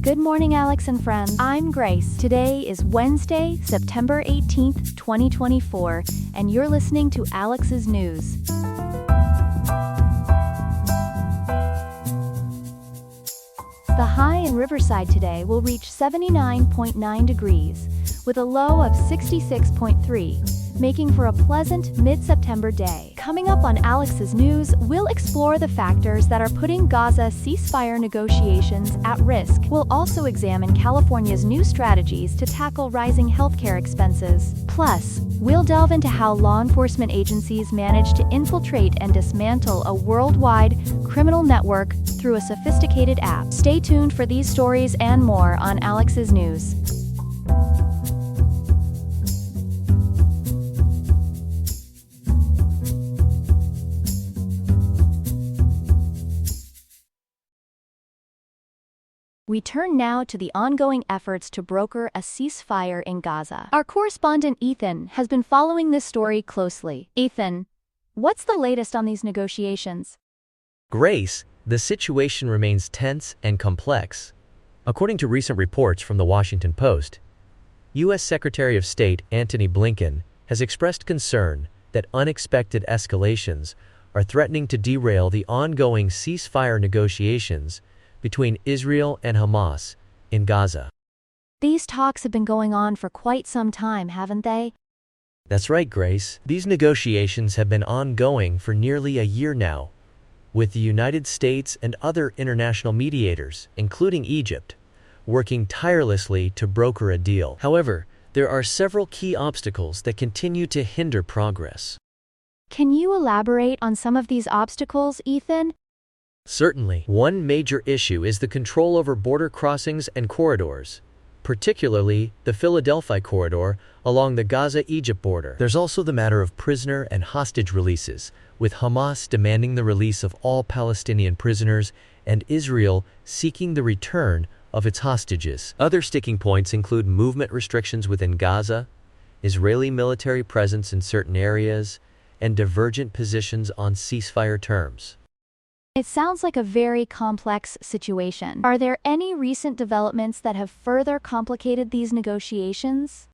Good morning, Alex and friends. I'm Grace. Today is Wednesday, September 18th, 2024, and you're listening to Alex's News. The high in Riverside today will reach 79.9 degrees, with a low of 66.3, making for a pleasant mid-September day. Coming up on Alex's News, we'll explore the factors that are putting Gaza ceasefire negotiations at risk. We'll also examine California's new strategies to tackle rising healthcare expenses. Plus, we'll delve into how law enforcement agencies manage to infiltrate and dismantle a worldwide criminal network through a sophisticated app. Stay tuned for these stories and more on Alex's News. We turn now to the ongoing efforts to broker a ceasefire in Gaza. Our correspondent Ethan has been following this story closely. Ethan, what's the latest on these negotiations? Grace, the situation remains tense and complex. According to recent reports from the Washington Post, U.S. Secretary of State Antony Blinken has expressed concern that unexpected escalations are threatening to derail the ongoing ceasefire negotiations between Israel and Hamas in Gaza. These talks have been going on for quite some time, haven't they? That's right, Grace. These negotiations have been ongoing for nearly a year now, with the United States and other international mediators, including Egypt, working tirelessly to broker a deal. However, there are several key obstacles that continue to hinder progress. Can you elaborate on some of these obstacles, Ethan? Certainly. One major issue is the control over border crossings and corridors, particularly the Philadelphia corridor along the Gaza-Egypt border. There's also the matter of prisoner and hostage releases, with Hamas demanding the release of all Palestinian prisoners and Israel seeking the return of its hostages. Other sticking points include movement restrictions within Gaza, Israeli military presence in certain areas, and divergent positions on ceasefire terms. It sounds like a very complex situation. Are there any recent developments that have further complicated these negotiations?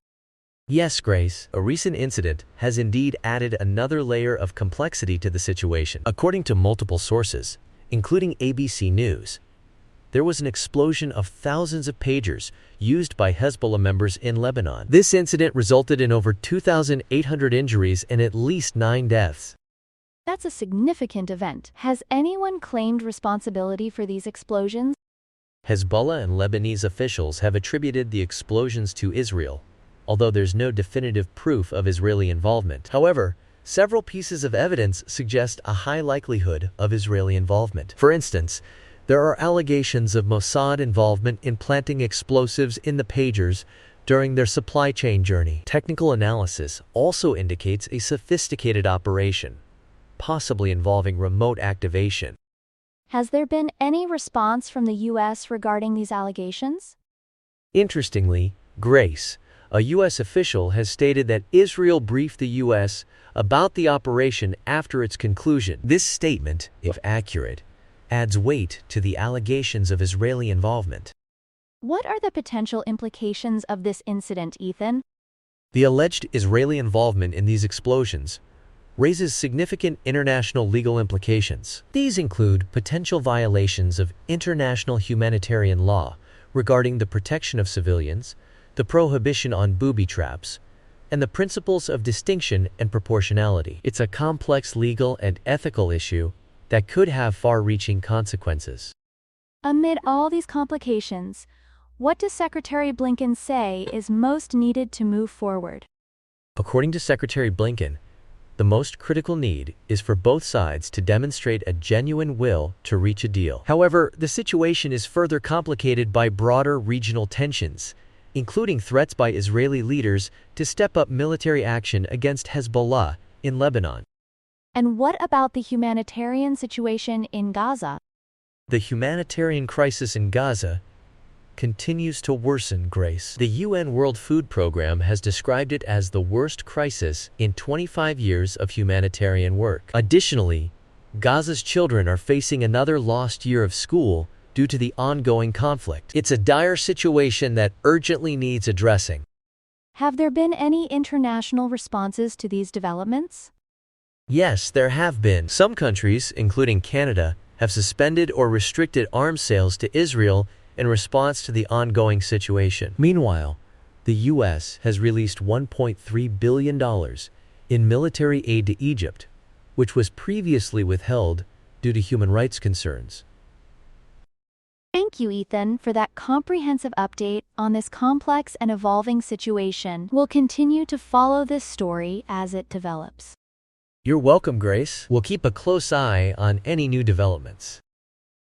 Yes, Grace, a recent incident has indeed added another layer of complexity to the situation. According to multiple sources, including ABC News, there was an explosion of thousands of pagers used by Hezbollah members in Lebanon. This incident resulted in over 2,800 injuries and at least 9 deaths. That's a significant event. Has anyone claimed responsibility for these explosions? Hezbollah and Lebanese officials have attributed the explosions to Israel, although there's no definitive proof of Israeli involvement. However, several pieces of evidence suggest a high likelihood of Israeli involvement. For instance, there are allegations of Mossad involvement in planting explosives in the pagers during their supply chain journey. Technical analysis also indicates a sophisticated operation, possibly involving remote activation. Has there been any response from the U.S. regarding these allegations? Interestingly, Grace, a U.S. official, has stated that Israel briefed the U.S. about the operation after its conclusion. This statement, if accurate, adds weight to the allegations of Israeli involvement. What are the potential implications of this incident, Ethan? The alleged Israeli involvement in these explosions raises significant international legal implications. These include potential violations of international humanitarian law regarding the protection of civilians, the prohibition on booby traps, and the principles of distinction and proportionality. It's a complex legal and ethical issue that could have far-reaching consequences. Amid all these complications, what does Secretary Blinken say is most needed to move forward? According to Secretary Blinken, the most critical need is for both sides to demonstrate a genuine will to reach a deal. However, the situation is further complicated by broader regional tensions, including threats by Israeli leaders to step up military action against Hezbollah in Lebanon. And what about the humanitarian situation in Gaza? The humanitarian crisis in Gaza continues to worsen, Grace. The UN World Food Program has described it as the worst crisis in 25 years of humanitarian work. Additionally, Gaza's children are facing another lost year of school due to the ongoing conflict. It's a dire situation that urgently needs addressing. Have there been any international responses to these developments? Yes, there have been. Some countries, including Canada, have suspended or restricted arms sales to Israel in response to the ongoing situation. Meanwhile, the U.S. has released $1.3 billion in military aid to Egypt, which was previously withheld due to human rights concerns. Thank you, Ethan, for that comprehensive update on this complex and evolving situation. We'll continue to follow this story as it develops. You're welcome, Grace. We'll keep a close eye on any new developments.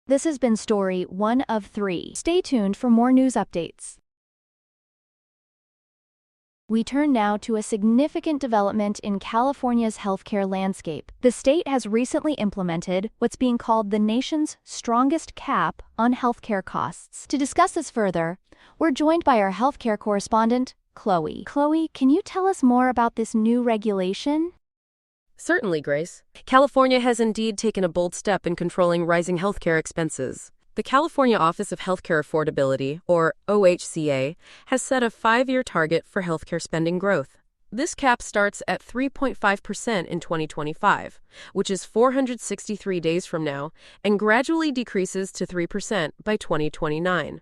This has been story 1 of 3. Stay tuned for more news updates. We turn now to a significant development in California's healthcare landscape. The state has recently implemented what's being called the nation's strongest cap on healthcare costs. To discuss this further, we're joined by our healthcare correspondent, Chloe. Chloe, can you tell us more about this new regulation? Certainly, Grace. California has indeed taken a bold step in controlling rising healthcare expenses. The California Office of Healthcare Affordability, or OHCA, has set a 5-year target for healthcare spending growth. This cap starts at 3.5% in 2025, which is 463 days from now, and gradually decreases to 3% by 2029.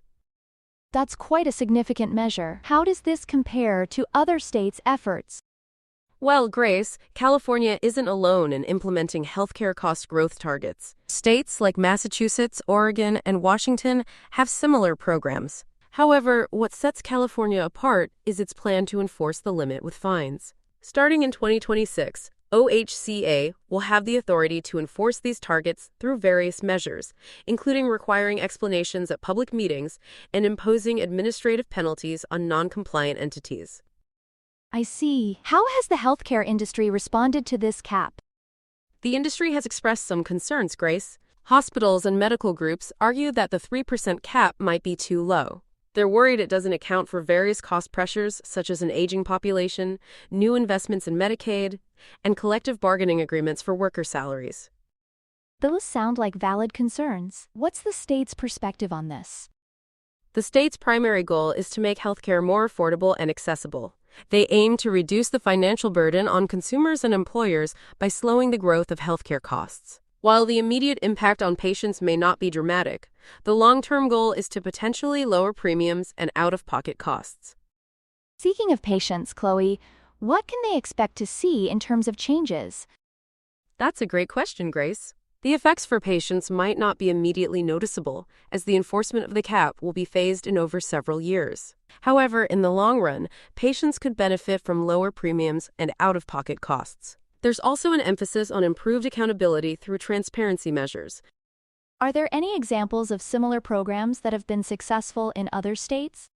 That's quite a significant measure. How does this compare to other states' efforts? Well, Grace, California isn't alone in implementing healthcare cost growth targets. States like Massachusetts, Oregon, and Washington have similar programs. However, what sets California apart is its plan to enforce the limit with fines. Starting in 2026, OHCA will have the authority to enforce these targets through various measures, including requiring explanations at public meetings and imposing administrative penalties on non-compliant entities. I see. How has the healthcare industry responded to this cap? The industry has expressed some concerns, Grace. Hospitals and medical groups argue that the 3% cap might be too low. They're worried it doesn't account for various cost pressures such as an aging population, new investments in Medicaid, and collective bargaining agreements for worker salaries. Those sound like valid concerns. What's the state's perspective on this? The state's primary goal is to make healthcare more affordable and accessible. They aim to reduce the financial burden on consumers and employers by slowing the growth of healthcare costs. While the immediate impact on patients may not be dramatic, the long-term goal is to potentially lower premiums and out-of-pocket costs. Speaking of patients, Chloe, what can they expect to see in terms of changes? That's a great question, Grace. The effects for patients might not be immediately noticeable, as the enforcement of the cap will be phased in over several years. However, in the long run, patients could benefit from lower premiums and out-of-pocket costs. There's also an emphasis on improved accountability through transparency measures. Are there any examples of similar programs that have been successful in other states?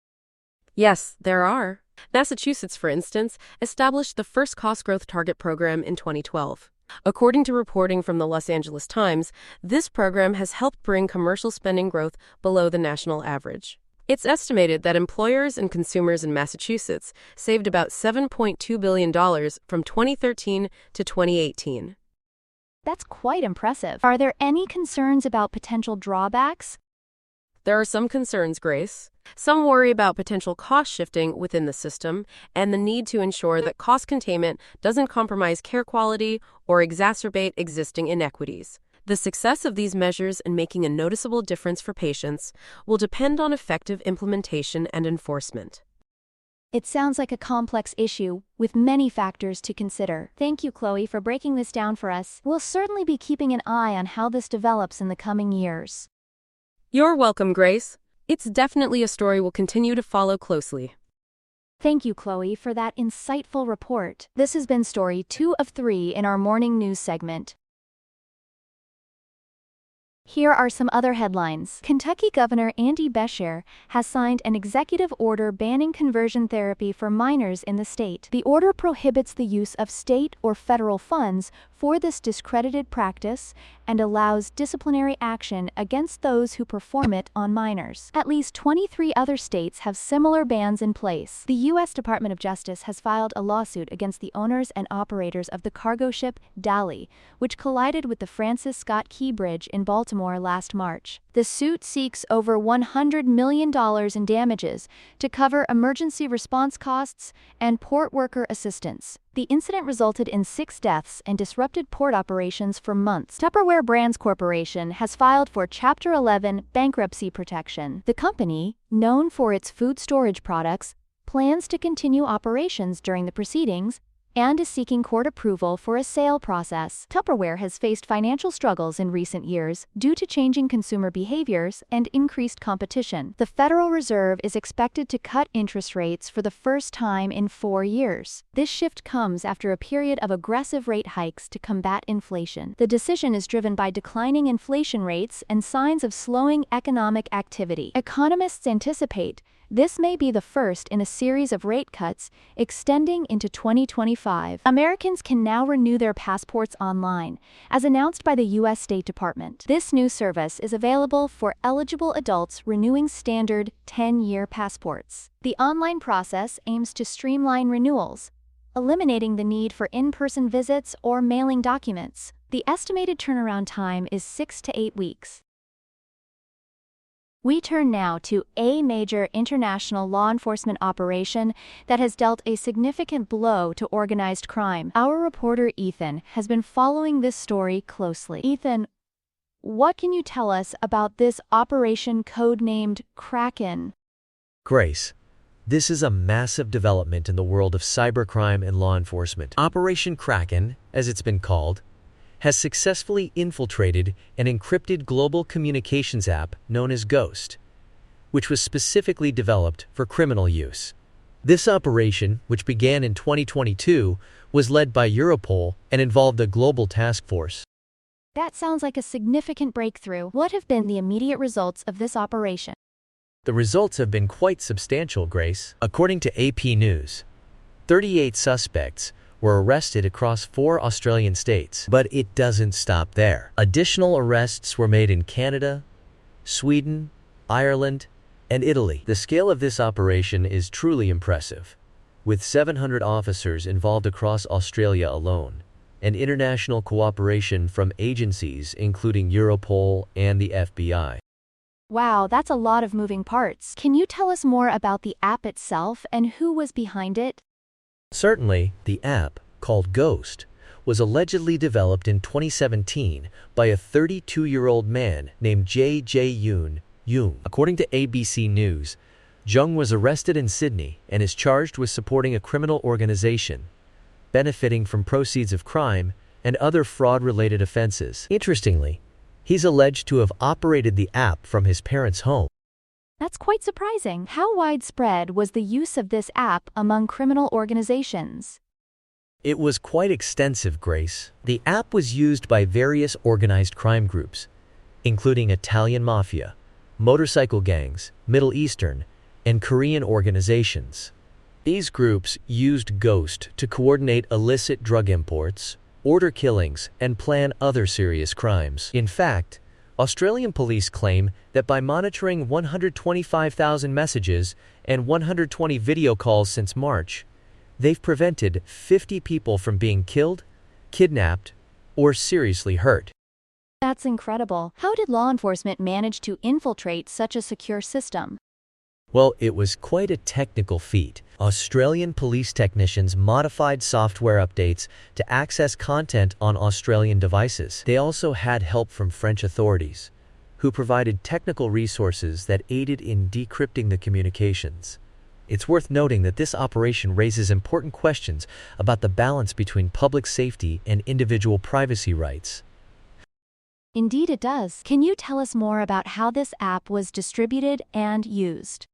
Yes, there are. Massachusetts, for instance, established the first cost growth target program in 2012. According to reporting from the Los Angeles Times, this program has helped bring commercial spending growth below the national average. It's estimated that employers and consumers in Massachusetts saved about $7.2 billion from 2013 to 2018. That's quite impressive. Are there any concerns about potential drawbacks? There are some concerns, Grace. Some worry about potential cost shifting within the system and the need to ensure that cost containment doesn't compromise care quality or exacerbate existing inequities. The success of these measures in making a noticeable difference for patients will depend on effective implementation and enforcement. It sounds like a complex issue with many factors to consider. Thank you, Chloe, for breaking this down for us. We'll certainly be keeping an eye on how this develops in the coming years. You're welcome, Grace. It's definitely a story we'll continue to follow closely. Thank you, Chloe, for that insightful report. This has been story 2 of 3 in our morning news segment. Here are some other headlines. Kentucky Governor Andy Beshear has signed an executive order banning conversion therapy for minors in the state. The order prohibits the use of state or federal funds for this discredited practice and allows disciplinary action against those who perform it on minors. At least 23 other states have similar bans in place. The U.S. Department of Justice has filed a lawsuit against the owners and operators of the cargo ship Dali, which collided with the Francis Scott Key Bridge in Baltimore Baltimore last March. The suit seeks over $100 million in damages to cover emergency response costs and port worker assistance. The incident resulted in 6 deaths and disrupted port operations for months. Tupperware Brands Corporation has filed for Chapter 11 bankruptcy protection. The company, known for its food storage products, plans to continue operations during the proceedings and is seeking court approval for a sale process. Tupperware has faced financial struggles in recent years due to changing consumer behaviors and increased competition. The Federal Reserve is expected to cut interest rates for the first time in 4 years. This shift comes after a period of aggressive rate hikes to combat inflation. The decision is driven by declining inflation rates and signs of slowing economic activity. Economists anticipate this may be the first in a series of rate cuts extending into 2025. Americans can now renew their passports online, as announced by the U.S. State Department. This new service is available for eligible adults renewing standard 10-year passports. The online process aims to streamline renewals, eliminating the need for in-person visits or mailing documents. The estimated turnaround time is 6 to 8 weeks. We turn now to a major international law enforcement operation that has dealt a significant blow to organized crime. Our reporter Ethan has been following this story closely. Ethan, what can you tell us about this operation codenamed Kraken? Grace, this is a massive development in the world of cybercrime and law enforcement. Operation Kraken, as it's been called, has successfully infiltrated an encrypted global communications app known as Ghost, which was specifically developed for criminal use. This operation, which began in 2022, was led by Europol and involved a global task force. That sounds like a significant breakthrough. What have been the immediate results of this operation? The results have been quite substantial, Grace. According to AP News, 38 suspects were arrested across 4 Australian states. But it doesn't stop there. Additional arrests were made in Canada, Sweden, Ireland, and Italy. The scale of this operation is truly impressive, with 700 officers involved across Australia alone, and international cooperation from agencies including Europol and the FBI. Wow, that's a lot of moving parts. Can you tell us more about the app itself and who was behind it? Certainly, the app, called Ghost, was allegedly developed in 2017 by a 32-year-old man named J.J. Jung. According to ABC News, Jung was arrested in Sydney and is charged with supporting a criminal organization, benefiting from proceeds of crime and other fraud-related offenses. Interestingly, he's alleged to have operated the app from his parents' home. That's quite surprising. How widespread was the use of this app among criminal organizations? It was quite extensive, Grace. The app was used by various organized crime groups, including Italian mafia, motorcycle gangs, Middle Eastern, and Korean organizations. These groups used Ghost to coordinate illicit drug imports, order killings, and plan other serious crimes. In fact, Australian police claim that by monitoring 125,000 messages and 120 video calls since March, they've prevented 50 people from being killed, kidnapped, or seriously hurt. That's incredible. How did law enforcement manage to infiltrate such a secure system? Well, it was quite a technical feat. Australian police technicians modified software updates to access content on Australian devices. They also had help from French authorities, who provided technical resources that aided in decrypting the communications. It's worth noting that this operation raises important questions about the balance between public safety and individual privacy rights. Indeed it does. Can you tell us more about how this app was distributed and used?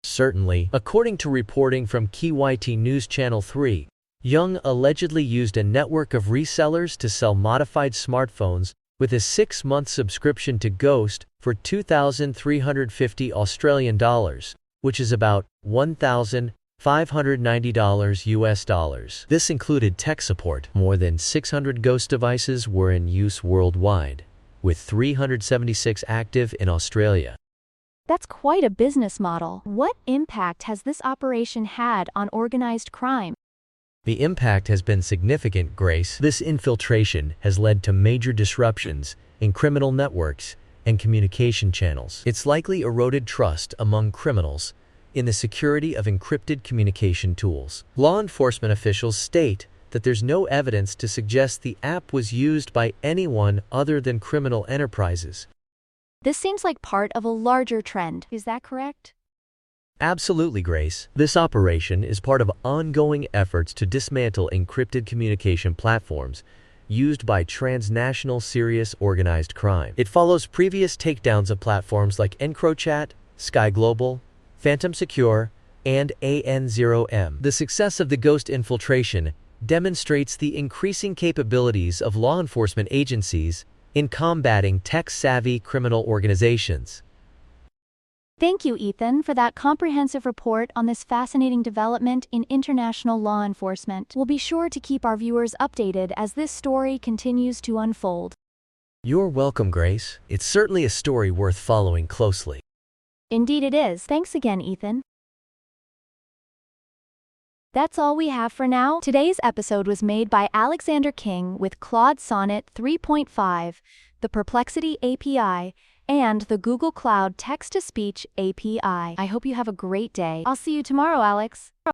Certainly. According to reporting from KYT News Channel 3, Jung allegedly used a network of resellers to sell modified smartphones with a 6-month subscription to Ghost for 2,350 Australian dollars, which is about $1,590 US dollars. This included tech support. More than 600 Ghost devices were in use worldwide, with 376 active in Australia. That's quite a business model. What impact has this operation had on organized crime? The impact has been significant, Grace. This infiltration has led to major disruptions in criminal networks and communication channels. It's likely eroded trust among criminals in the security of encrypted communication tools. Law enforcement officials state that there's no evidence to suggest the app was used by anyone other than criminal enterprises. This seems like part of a larger trend. Is that correct? Absolutely, Grace. This operation is part of ongoing efforts to dismantle encrypted communication platforms used by transnational serious organized crime. It follows previous takedowns of platforms like EncroChat, Sky Global, Phantom Secure, and AN0M. The success of the Ghost infiltration demonstrates the increasing capabilities of law enforcement agencies in combating tech-savvy criminal organizations. Thank you, Ethan, for that comprehensive report on this fascinating development in international law enforcement. We'll be sure to keep our viewers updated as this story continues to unfold. You're welcome, Grace. It's certainly a story worth following closely. Indeed it is. Thanks again, Ethan. That's all we have for now. Today's episode was made by Alexander King with Claude Sonnet 3.5, the Perplexity API, and the Google Cloud Text-to-Speech API. I hope you have a great day. I'll see you tomorrow, Alex.